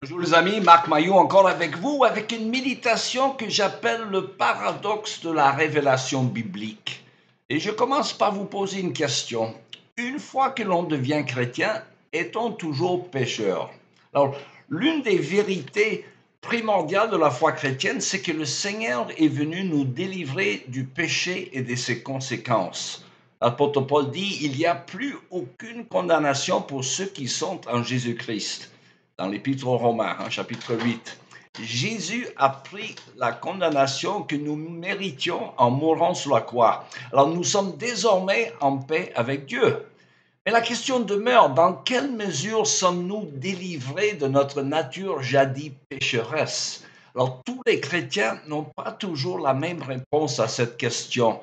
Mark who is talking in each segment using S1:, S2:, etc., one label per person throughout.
S1: Bonjour les amis, Marc Maillot encore avec vous, avec une méditation que j'appelle le paradoxe de la révélation biblique. Et je commence par vous poser une question. Une fois que l'on devient chrétien, est-on toujours pécheur? Alors, l'une des vérités primordiales de la foi chrétienne, c'est que le Seigneur est venu nous délivrer du péché et de ses conséquences. L'apôtre Paul dit, il n'y a plus aucune condamnation pour ceux qui sont en Jésus-Christ dans l'Épître aux Romains, chapitre 8. Jésus a pris la condamnation que nous méritions en mourant sur la croix. Alors nous sommes désormais en paix avec Dieu. Mais la question demeure, dans quelle mesure sommes-nous délivrés de notre nature jadis pécheresse? Alors tous les chrétiens n'ont pas toujours la même réponse à cette question.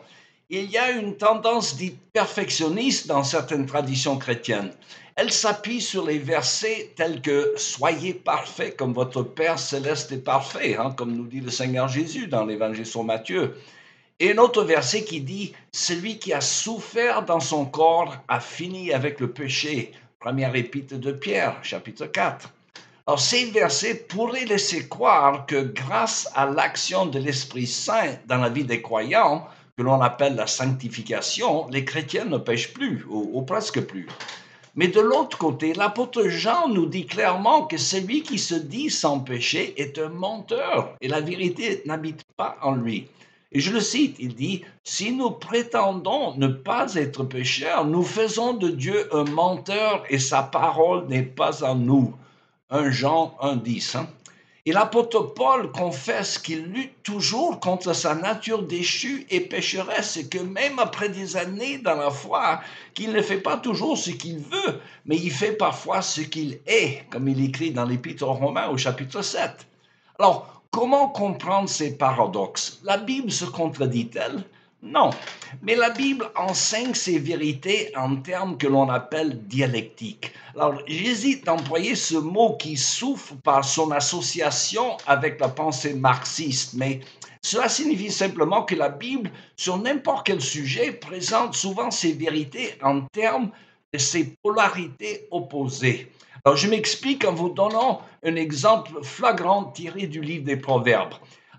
S1: Il y a une tendance dite perfectionniste dans certaines traditions chrétiennes. Elle s'appuie sur les versets tels que « Soyez parfaits comme votre Père céleste est parfait », comme nous dit le Seigneur Jésus dans l'Évangile selon Matthieu. Et un autre verset qui dit « Celui qui a souffert dans son corps a fini avec le péché », première épître de Pierre, chapitre 4. Alors ces versets pourraient laisser croire que grâce à l'action de l'Esprit Saint dans la vie des croyants, que l'on appelle la sanctification, les chrétiens ne pêchent plus, ou presque plus. Mais de l'autre côté, l'apôtre Jean nous dit clairement que celui qui se dit sans péché est un menteur et la vérité n'habite pas en lui. Et je le cite, il dit, « Si nous prétendons ne pas être pécheurs, nous faisons de Dieu un menteur et sa parole n'est pas en nous. » 1 Jean 1,10. Et l'apôtre Paul confesse qu'il lutte toujours contre sa nature déchue et pécheresse et que même après des années dans la foi, qu'il ne fait pas toujours ce qu'il veut, mais il fait parfois ce qu'il est, comme il écrit dans l'Épître aux Romains au chapitre 7. Alors, comment comprendre ces paradoxes? La Bible se contredit-elle? Non, mais la Bible enseigne ces vérités en termes que l'on appelle dialectiques. Alors, j'hésite d'employer ce mot qui souffre par son association avec la pensée marxiste, mais cela signifie simplement que la Bible, sur n'importe quel sujet, présente souvent ses vérités en termes de ses polarités opposées. Alors, je m'explique en vous donnant un exemple flagrant tiré du livre des Proverbes.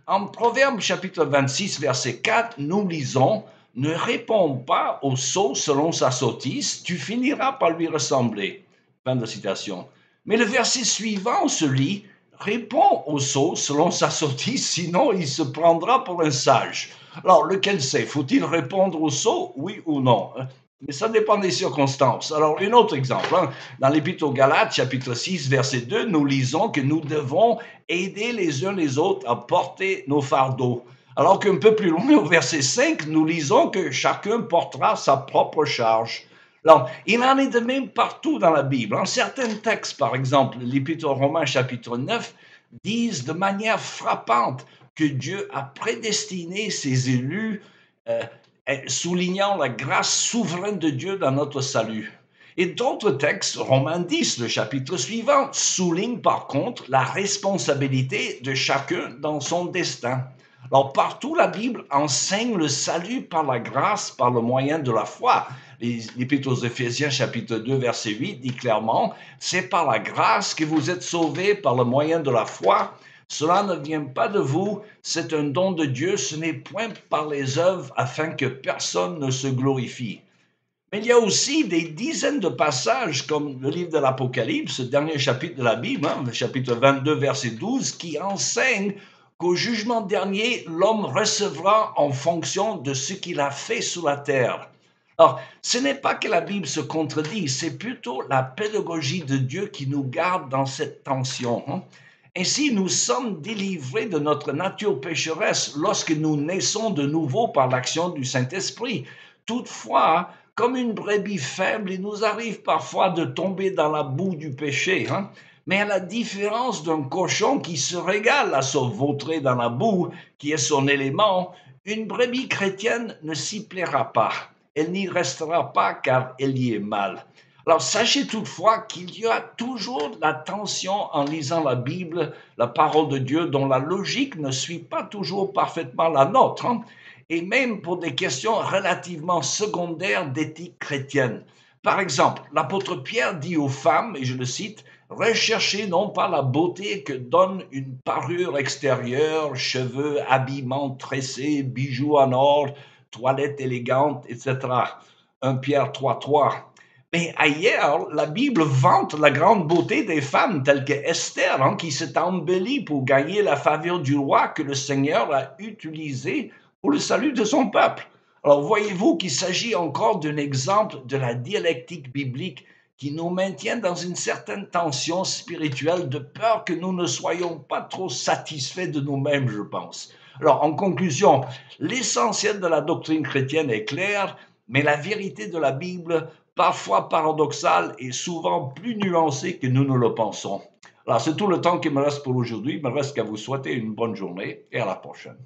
S1: En Proverbe chapitre 26, verset 4, nous lisons « Ne réponds pas au sot selon sa sottise, tu finiras par lui ressembler. » Fin de citation. Mais le verset suivant se lit « Réponds au sot selon sa sottise, sinon il se prendra pour un sage. » Alors, lequel c'est? Faut-il répondre au sot, oui ou non? Mais ça dépend des circonstances. Alors, un autre exemple. Dans l'Épître aux Galates, chapitre 6, verset 2, nous lisons que nous devons aider les uns les autres à porter nos fardeaux. Alors qu'un peu plus loin, au verset 5, nous lisons que chacun portera sa propre charge. Alors, il en est de même partout dans la Bible. En certains textes, par exemple, l'Épître aux Romains, chapitre 9, disent de manière frappante que Dieu a prédestiné ses élus, soulignant la grâce souveraine de Dieu dans notre salut. Et d'autres textes, Romains 10, le chapitre suivant, soulignent par contre la responsabilité de chacun dans son destin. Alors partout, la Bible enseigne le salut par la grâce, par le moyen de la foi. L'Épître aux Éphésiens, chapitre 2, verset 8, dit clairement, « C'est par la grâce que vous êtes sauvés par le moyen de la foi. Cela ne vient pas de vous, c'est un don de Dieu, ce n'est point par les œuvres afin que personne ne se glorifie. » Mais il y a aussi des dizaines de passages, comme le livre de l'Apocalypse, le dernier chapitre de la Bible, le chapitre 22, verset 12, qui enseigne qu'au jugement dernier, l'homme recevra en fonction de ce qu'il a fait sur la terre. Alors, ce n'est pas que la Bible se contredit, c'est plutôt la pédagogie de Dieu qui nous garde dans cette tension. Ainsi, nous sommes délivrés de notre nature pécheresse lorsque nous naissons de nouveau par l'action du Saint-Esprit. Toutefois, comme une brebis faible, il nous arrive parfois de tomber dans la boue du péché. Mais à la différence d'un cochon qui se régale à se vautrer dans la boue, qui est son élément, une brebis chrétienne ne s'y plaira pas. Elle n'y restera pas car elle y est mal. Alors sachez toutefois qu'il y a toujours la tension en lisant la Bible, la parole de Dieu, dont la logique ne suit pas toujours parfaitement la nôtre, et même pour des questions relativement secondaires d'éthique chrétienne. Par exemple, l'apôtre Pierre dit aux femmes, et je le cite, « Recherchez non pas la beauté que donne une parure extérieure, cheveux, habillement tressé, bijoux en or, toilette élégante, etc. 1 Pierre 3:3. Mais ailleurs, la Bible vante la grande beauté des femmes telles que Esther, qui s'est embellie pour gagner la faveur du roi que le Seigneur a utilisé pour le salut de son peuple. Alors voyez-vous qu'il s'agit encore d'un exemple de la dialectique biblique qui nous maintient dans une certaine tension spirituelle de peur que nous ne soyons pas trop satisfaits de nous-mêmes, je pense. Alors, en conclusion, l'essentiel de la doctrine chrétienne est clair, mais la vérité de la Bible, parfois paradoxale, est souvent plus nuancée que nous ne le pensons. Alors, c'est tout le temps qu'il me reste pour aujourd'hui. Il me reste qu'à vous souhaiter une bonne journée et à la prochaine.